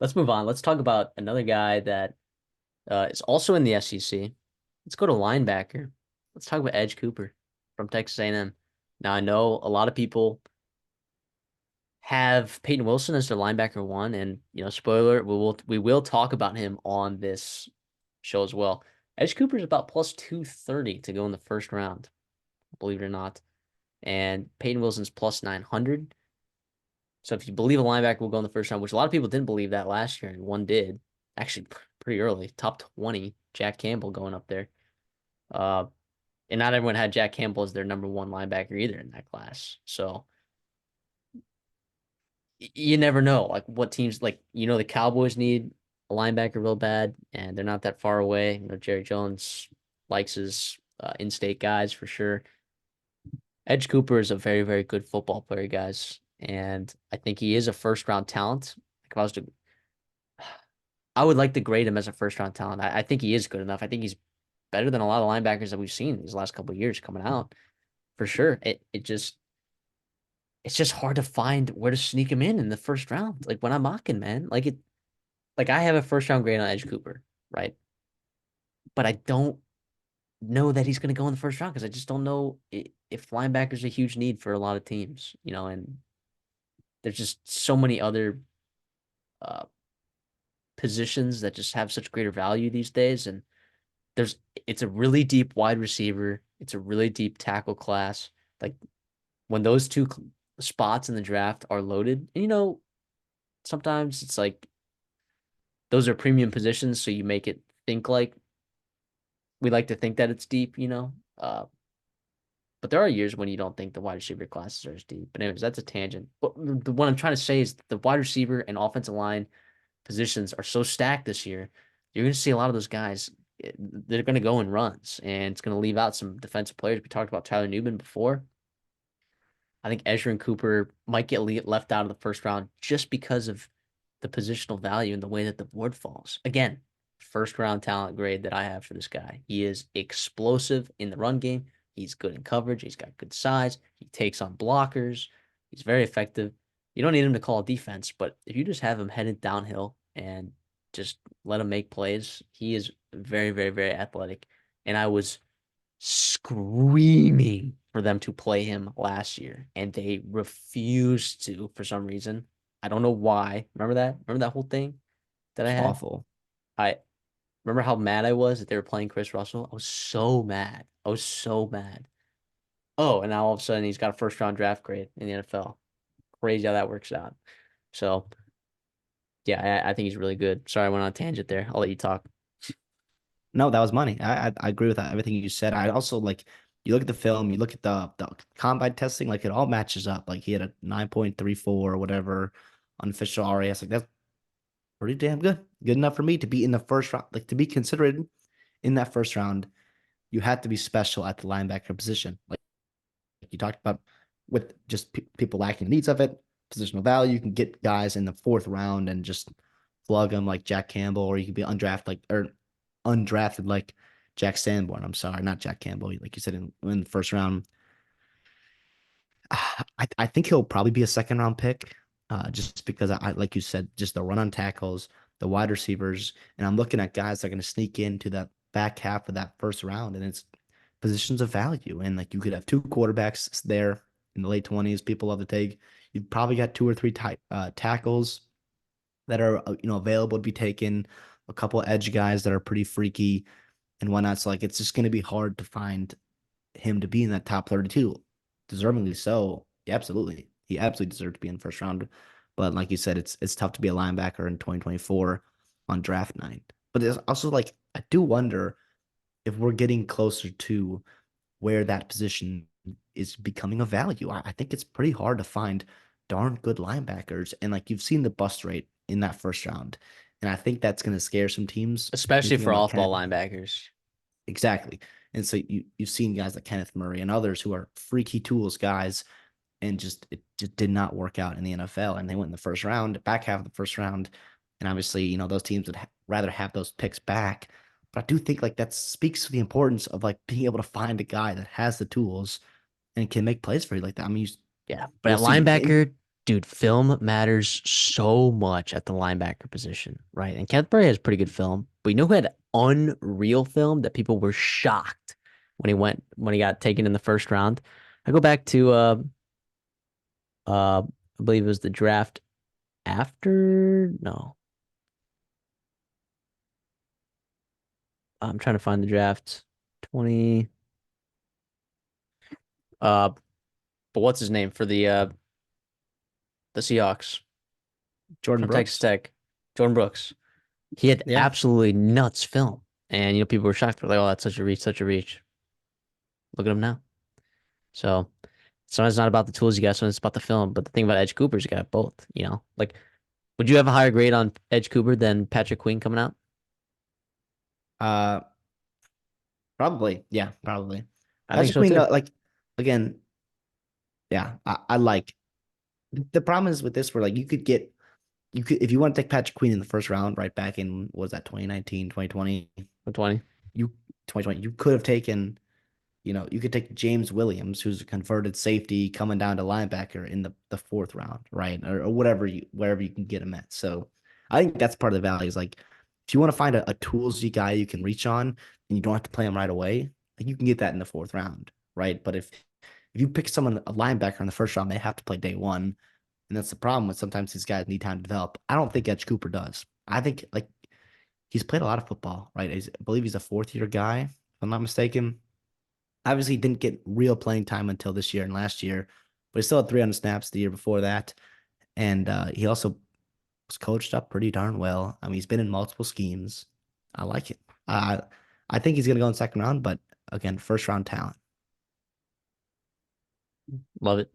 let's move on. Let's talk about another guy that is also in the SEC. Let's go to linebacker. Let's talk about Edge Cooper from Texas A&M. Now I know a lot of people have Peyton Wilson as their linebacker one, and spoiler, we will talk about him on this show as well. Edge Cooper is about plus 230 to go in the first round, believe it or not, and Peyton Wilson's plus 900. So if you believe a linebacker will go in the first round, which a lot of people didn't believe that last year, and one did, actually pretty early, top 20, Jack Campbell going up there. Uh, and not everyone had Jack Campbell as their number one linebacker either in that class. So you never know, like what teams, like the Cowboys need a linebacker real bad, and they're not that far away. Jerry Jones likes his in-state guys for sure. Edge Cooper is a very, very good football player, guys, and I think he is a first round talent. If I was to I would like to grade him as a first round talent. I think he is good enough. I think he's better than a lot of linebackers that we've seen these last couple of years coming out for sure. It's just hard to find where to sneak him in the first round. Like when I'm mocking, man, like I have a first round grade on Edge Cooper, right? But I don't know that he's going to go in the first round because I just don't know if linebackers are a huge need for a lot of teams, and there's just so many other uh, positions that just have such greater value these days. And there's it's a really deep wide receiver. It's a really deep tackle class. Like when those two spots in the draft are loaded, and sometimes it's like those are premium positions, so you make it think like we like to think that it's deep. But there are years when you don't think the wide receiver classes are as deep. But anyways, that's a tangent. But what I'm trying to say is the wide receiver and offensive line positions are so stacked this year. You're going to see a lot of those guys. They're going to go in runs, and it's going to leave out some defensive players. We talked about Tyler Newman before. I think Edgerrin Cooper might get left out of the first round just because of the positional value and the way that the board falls. Again, first round talent grade that I have for this guy. He is explosive in the run game. He's good in coverage. He's got good size. He takes on blockers. He's very effective. You don't need him to call defense, but if you just have him headed downhill and just let him make plays, he is very, very, very athletic. And I was screaming for them to play him last year, and they refused to for some reason. I don't know why. Remember that? Remember that whole thing that I It's had? awful. I remember how mad I was that they were playing Chris Russell. I was so mad. I was so mad. Oh, and now all of a sudden he's got a first round draft grade in the NFL. Crazy how that works out. So yeah, I think he's really good. Sorry, I went on a tangent there. I'll let you talk. No, that was money. I agree with that, everything you said. I also like you look at the film, you look at the combine testing, like it all matches up. Like he had a 9.34 or whatever unofficial RAS. Like that's pretty damn good. Good enough for me to be in the first round, like to be considered in that first round. You had to be special at the linebacker position. Like you talked about with just people lacking needs of it, positional value. You can get guys in the fourth round and just plug them like Jack Campbell, or you could be undrafted like Jack Sanborn. I'm sorry, not Jack Campbell. Like you said in the first round, I think he'll probably be a second round pick, just because I like you said, just the run on tackles, the wide receivers, and I'm looking at guys that are going to sneak into that back half of that first round, and it's positions of value. And like you could have two quarterbacks there in the late 20s. People love to take. You've probably got two or three tackles that are available to be taken. A couple of edge guys that are pretty freaky and whatnot. So like it's just going to be hard to find him to be in that top 32. Deservingly so. Yeah, absolutely. He absolutely deserved to be in the first round. But like you said, it's tough to be a linebacker in 2024 on draft night. But it's also like I do wonder if we're getting closer to where that position is becoming a value. I think it's pretty hard to find darn good linebackers. And like you've seen the bust rate in that first round. And I think that's going to scare some teams Especially thinking for about off-ball Kenneth. linebackers. Exactly. And so you've seen guys like Kenneth Murray and others who are freaky tools guys, and just it just did not work out in the NFL. And they went in the first round, back half of the first round. And obviously, those teams would rather have those picks back. But I do think like that speaks to the importance of like being able to find a guy that has the tools and can make plays for you like that. I mean, Yeah, but we'll at see. linebacker, Dude, film matters so much at the linebacker position, right? And Kenneth Murray has pretty good film, but you know who had unreal film that people were shocked when he got taken in the first round? I go back to I believe it was the draft after no. I'm trying to find the draft. 20 uh but what's his name for the Seahawks Jordan from Texas Brooks. Tech? Jordan Brooks. He had Yeah. absolutely nuts film. And people were shocked. They're like, oh, that's such a reach, such a reach. Look at him now. So sometimes it's not about the tools you got, sometimes it's about the film. But the thing about Edge Cooper's you got both. Like, would you have a higher grade on Edge Cooper than Patrick Queen coming out? Uh, Probably. Yeah, probably. I think Patrick so Queen, too. like again, yeah, I like the problem is with this where like you could if you want to take Patrick Queen in the first round, right back in what was that 2019, 2020, For 20. you 2020, you could have taken, you could take James Williams, who's a converted safety coming down to linebacker in the fourth round, right? Or wherever you can get him at. So I think that's part of the value is like if you want to find a toolsy guy you can reach on and you don't have to play him right away, like you can get that in the fourth round, right? But if you pick someone a linebacker in the first round, they have to play day one. And that's the problem with sometimes these guys need time to develop. I don't think Edge Cooper does. I think like he's played a lot of football, right? I believe he's a fourth year guy, if I'm not mistaken. Obviously, he didn't get real playing time until this year and last year, but he still had 300 snaps the year before that. And he also was coached up pretty darn well. I mean, he's been in multiple schemes. I like it. I think he's going to go in second round, but again, first round talent. Love it.